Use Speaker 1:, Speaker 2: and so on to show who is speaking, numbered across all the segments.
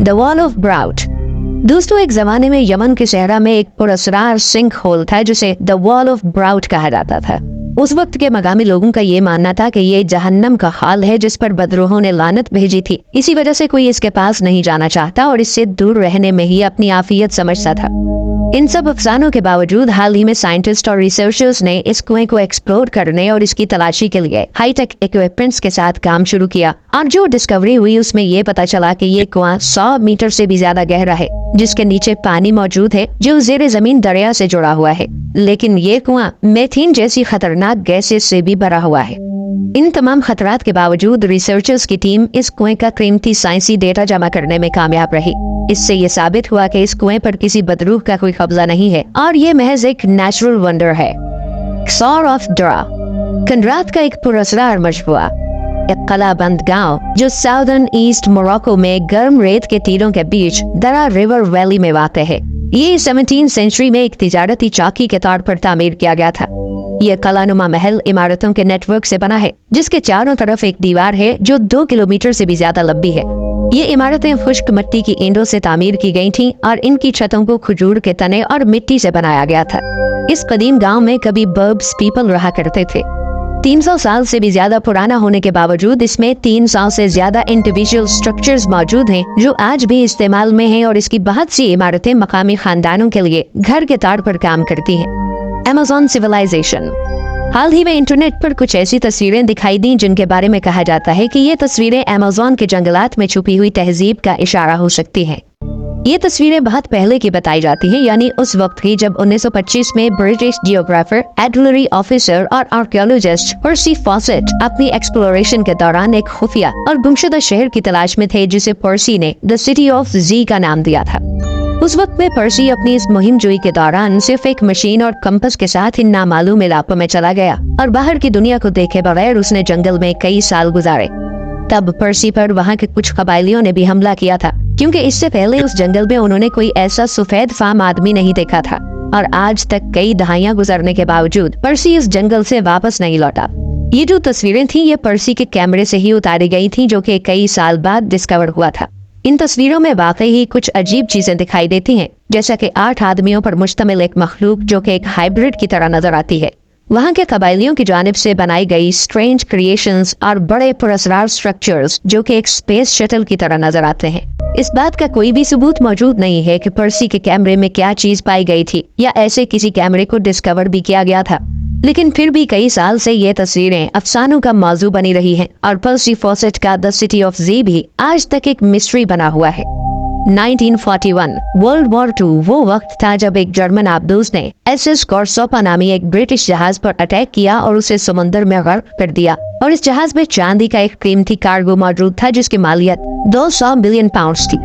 Speaker 1: The wall of brought. दोस्तों, एक जमाने में यमन के सहरा में एक पुरस्कार सिंक होल था जिसे द वॉल ऑफ ब्राउट कहा जाता था। उस वक्त के मकामी लोगों का ये मानना था कि ये जहन्नम का हाल है जिस पर बदरूहों ने लानत भेजी थी। इसी वजह से कोई इसके पास नहीं जाना चाहता और इससे दूर रहने में ही अपनी आफियत समझता था। इन सब अफसानों के बावजूद हाल ही में साइंटिस्ट और रिसर्चर्स ने इस कुएं को एक्सप्लोर करने और इसकी तलाशी के लिए हाईटेक इक्विपमेंट्स के साथ काम शुरू किया और जो डिस्कवरी हुई उसमें ये पता चला कि ये कुआं 100 मीटर से भी ज्यादा गहरा है, जिसके नीचे पानी मौजूद है जो ज़ेरे जमीन दरिया से जुड़ा हुआ है। लेकिन ये कुआं मेथेन जैसी खतरनाक गैसेस से भी भरा हुआ है। इन तमाम खतरात के बावजूद रिसर्चर्स की टीम इस कुएं का कीमती साइंसी डेटा जमा करने में कामयाब रही। इससे ये साबित हुआ कि इस कुएं पर किसी बदरूह का कोई कब्जा नहीं है और ये महज एक नेचुरल वंडर है। क़्सौर ऑफ दरा कंडरात का एक पुरअसरार मजबूआ, एक कलाबंद गांव जो साउदर्न ईस्ट मोरक्को में गर्म रेत के तीरों के बीच दरा रिवर वैली में वाक़ है। ये 17वीं सेंचुरी में एक तिजारती चौकी के तौर पर तामीर किया गया था। यह कलानुमा महल इमारतों के नेटवर्क से बना है जिसके चारों तरफ एक दीवार है जो 2 किलोमीटर से भी ज्यादा लंबी है। ये इमारतें खुश्क मिट्टी की ईंटों से तामीर की गई थीं और इनकी छतों को खजूर के तने और मिट्टी से बनाया गया था। इस कदीम गांव में कभी बर्ब्स पीपल रहा करते थे। 300 साल से भी ज्यादा पुराना होने के बावजूद इसमें 300 से ज्यादा इंडिविजुअल स्ट्रक्चर्स मौजूद हैं जो आज भी इस्तेमाल में हैं और इसकी बहुत सी इमारतें मकामी खानदानों के लिए घर के तौर पर काम करती हैं। Amazon civilisation. हाल ही में इंटरनेट पर कुछ ऐसी तस्वीरें दिखाई दी जिनके बारे में कहा जाता है कि ये तस्वीरें अमेज़न के जंगलात में छुपी हुई तहजीब का इशारा हो सकती हैं। ये तस्वीरें बहुत पहले की बताई जाती हैं, यानी उस वक्त की जब 1925 में ब्रिटिश जियोग्राफर, आर्टिलरी ऑफिसर और आर्कियोलॉजिस्ट पर्सी फॉसेट अपनी एक्सप्लोरेशन के दौरान एक खुफिया और गुमशुदा शहर की तलाश में थे जिसे पर्सी ने द सिटी ऑफ जी का नाम दिया था। उस वक्त में पर्सी अपनी इस मुहिम जुई के दौरान सिर्फ एक मशीन और कंपास के साथ इन नामालूम इलाकों में चला गया और बाहर की दुनिया को देखे बगैर उसने जंगल में कई साल गुजारे। तब पर्सी पर वहाँ के कुछ कबायलियों ने भी हमला किया था क्योंकि इससे पहले उस जंगल में उन्होंने कोई ऐसा सफेद फाम आदमी नहीं देखा था और आज तक कई दहाइयां गुजरने के बावजूद पर्सी इस जंगल से वापस नहीं लौटा। ये जो तस्वीरें थी ये पर्सी के कैमरे से ही उतारी गई थी जो कि कई साल बाद डिस्कवर हुआ था। इन तस्वीरों में वाकई ही कुछ अजीब चीजें दिखाई देती हैं, जैसा कि 8 आदमियों पर मुश्तमिल एक मखलूक जो कि एक हाइब्रिड की तरह नजर आती है। वहाँ के कबायलियों की जानिब से बनाई गई स्ट्रेंज क्रिएशंस और बड़े पुरअसरार स्ट्रक्चर्स जो कि एक स्पेस शटल की तरह नजर आते हैं। इस बात का कोई भी सबूत मौजूद नहीं है कि पर्सी के कैमरे में क्या चीज पाई गई थी या ऐसे किसी कैमरे को डिस्कवर भी किया गया था, लेकिन फिर भी कई साल से ये तस्वीरें अफसानों का मौजू बनी रही हैं और पर्सी फॉसेट का द सिटी ऑफ जी भी आज तक एक मिस्ट्री बना हुआ है। 1941 वर्ल्ड वॉर 2 वो वक्त था जब एक जर्मन आबदूस ने SS कॉर्सोपा नामी एक ब्रिटिश जहाज पर अटैक किया और उसे समुद्र में गर्क कर दिया और इस जहाज में चांदी का एक कीमती कार्गो मौजूद था जिसकी मालियत 200 बिलियन पाउंड्स थी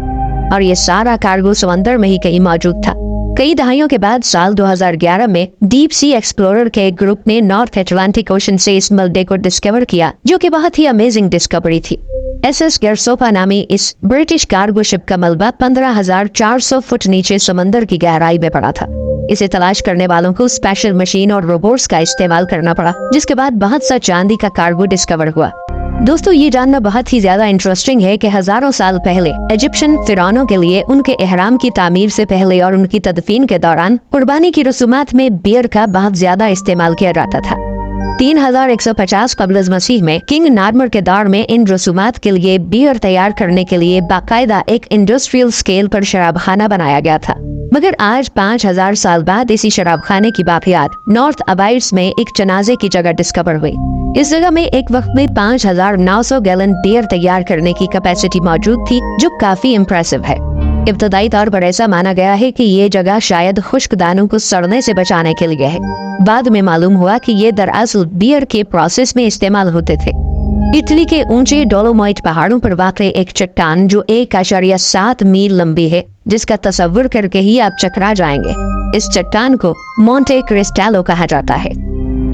Speaker 1: और ये सारा कार्गो समुद्र में ही कहीं मौजूद था। कई दहाइयों के बाद साल 2011 में डीप सी एक्सप्लोरर के एक ग्रुप ने नॉर्थ अटलांटिक ओशन से इस मलबे को डिस्कवर किया जो कि बहुत ही अमेजिंग डिस्कवरी थी। SS कॉर्सोपा नामी इस ब्रिटिश कार्गो शिप का मलबा 15,400 फुट नीचे समंदर की गहराई में पड़ा था। इसे तलाश करने वालों को स्पेशल मशीन और रोबोट्स का इस्तेमाल करना पड़ा, जिसके बाद बहुत सा चांदी का कार्गो डिस्कवर हुआ। दोस्तों, ये जानना बहुत ही ज्यादा इंटरेस्टिंग है कि हजारों साल पहले इजिप्शियन फिरौनों के लिए उनके एहराम की तामीर से पहले और उनकी तदफीन के दौरान कुर्बानी की रसूमात में बियर का बहुत ज्यादा इस्तेमाल किया जाता था। 3150 कबल मसीह में किंग नार्मर के दौर में इन रसूमात के लिए बियर तैयार करने के लिए बाकायदा एक इंडस्ट्रियल स्केल पर शराबखाना बनाया गया था। मगर आज 5000 साल बाद इसी शराबखाने की बाकियात नॉर्थ अबाइड्स में एक जनाजे की जगह डिस्कवर हुई। इस जगह में एक वक्त में 5900 गैलन बियर तैयार करने की कैपेसिटी मौजूद थी जो काफी इम्प्रेसिव है। इब्तदाई तौर पर ऐसा माना गया है कि ये जगह शायद खुश्क दानों को सड़ने से बचाने के लिए है। बाद में मालूम हुआ कि ये दरअसल बियर के प्रोसेस में इस्तेमाल होते थे। इटली के ऊंचे डोलोमाइट पहाड़ों पर वाक़ई एक चट्टान जो 1.7 मील लंबी है, जिसका तस्वुर करके ही आप चकरा जाएंगे। इस चट्टान को मोंटे क्रिस्टालो कहा जाता है।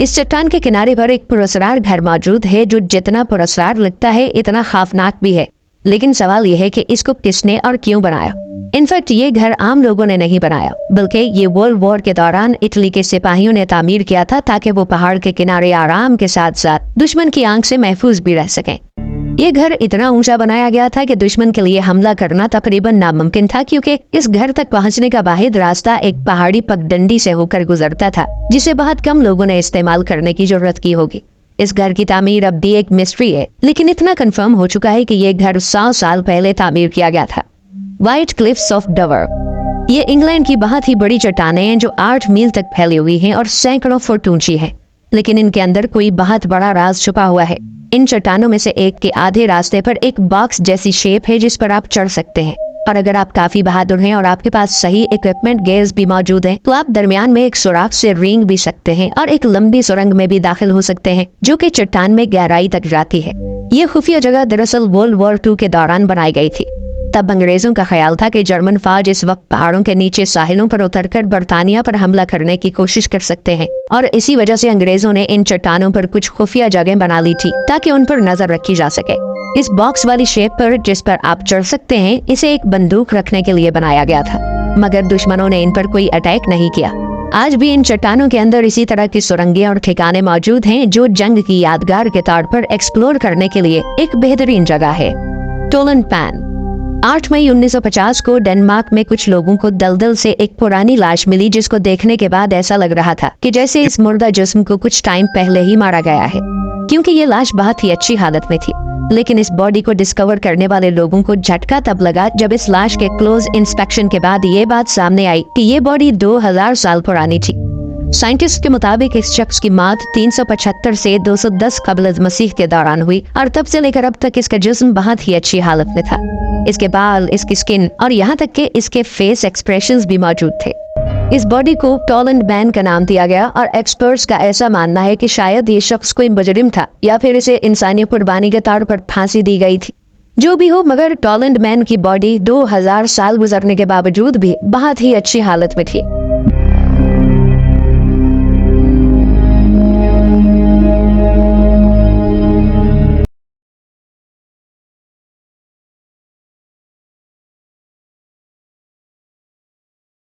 Speaker 1: इस चट्टान के किनारे पर एक पुरअसरार घर मौजूद है जो जितना पुरअसरार लगता है इतना खौफनाक भी है। लेकिन सवाल यह है कि इसको किसने और क्यों बनाया। इनफैक्ट ये घर आम लोगों ने नहीं बनाया, बल्कि ये वर्ल्ड वॉर के दौरान इटली के सिपाहियों ने तामीर किया था ताकि वो पहाड़ के किनारे आराम के साथ साथ दुश्मन की आंख से महफूज भी रह सकें। ये घर इतना ऊंचा बनाया गया था कि दुश्मन के लिए हमला करना तकरीबन नामुमकिन था, क्योंकि इस घर तक पहुंचने का वाहिद रास्ता एक पहाड़ी पगडंडी से होकर गुजरता था, जिसे बहुत कम लोगों ने इस्तेमाल करने की जरूरत की होगी। इस घर की तामीर अब भी एक मिस्ट्री है, लेकिन इतना कंफर्म हो चुका है कि ये घर 100 साल पहले तामीर किया गया था। व्हाइट क्लिफ्स ऑफ डवर, ये इंग्लैंड की बहुत ही बड़ी चट्टानें हैं जो 8 मील तक फैली हुई हैं और सैकड़ों फुट ऊंची हैं, लेकिन इनके अंदर कोई बहुत बड़ा राज छुपा हुआ है। इन चट्टानों में से एक के आधे रास्ते पर एक बॉक्स जैसी शेप है जिस पर आप चढ़ सकते हैं, और अगर आप काफी बहादुर हैं और आपके पास सही इक्विपमेंट गेयर्स भी मौजूद हैं, तो आप दरमियान में एक सुराख से रेंग भी सकते हैं और एक लंबी सुरंग में भी दाखिल हो सकते हैं जो कि चट्टान में गहराई तक जाती है। ये खुफिया जगह दरअसल वर्ल्ड वॉर 2 के दौरान बनाई गई थी। तब अंग्रेजों का ख्याल था कि जर्मन फौज इस वक्त पहाड़ों के नीचे साहिलों पर उतरकर बरतानिया पर हमला करने की कोशिश कर सकते हैं, और इसी वजह से अंग्रेजों ने इन चट्टानों पर कुछ खुफिया जगह बना ली थी ताकि उन पर नजर रखी जा सके। इस बॉक्स वाली शेप पर जिस पर आप चढ़ सकते हैं, इसे एक बंदूक रखने के लिए बनाया गया था, मगर दुश्मनों ने इन पर कोई अटैक नहीं किया। आज भी इन चट्टानों के अंदर इसी तरह की सुरंगें और ठिकाने मौजूद हैं जो जंग की यादगार के तौर पर एक्सप्लोर करने के लिए एक बेहतरीन जगह है। टोलन पैन, 8 मई 1950 को डेनमार्क में कुछ लोगों को दलदल से एक पुरानी लाश मिली, जिसको देखने के बाद ऐसा लग रहा था कि जैसे इस मुर्दा जिस्म को कुछ टाइम पहले ही मारा गया है, क्योंकि ये लाश बहुत ही अच्छी हालत में थी। लेकिन इस बॉडी को डिस्कवर करने वाले लोगों को झटका तब लगा जब इस लाश के क्लोज इंस्पेक्शन के बाद ये बात सामने आई कि ये बॉडी 2000 साल पुरानी थी। साइंटिस्ट के मुताबिक इस शख्स की मौत 375 से 210 कबल मसीह के दौरान हुई, और तब से लेकर अब तक इसका जिस्म बहुत ही अच्छी हालत में था। इसके बाल, इसकी स्किन और यहाँ तक कि इसके फेस एक्सप्रेशंस भी मौजूद थे। इस बॉडी को टॉलैंड मैन का नाम दिया गया, और एक्सपर्ट्स का ऐसा मानना है कि शायद ये शख्स कोई मुजरिम था या फिर इसे इंसानी कुर्बानी के तौर पर फांसी दी गई थी। जो भी हो, मगर टॉलैंड मैन की बॉडी 2000 साल गुजरने के बावजूद भी बहुत ही अच्छी हालत में थी।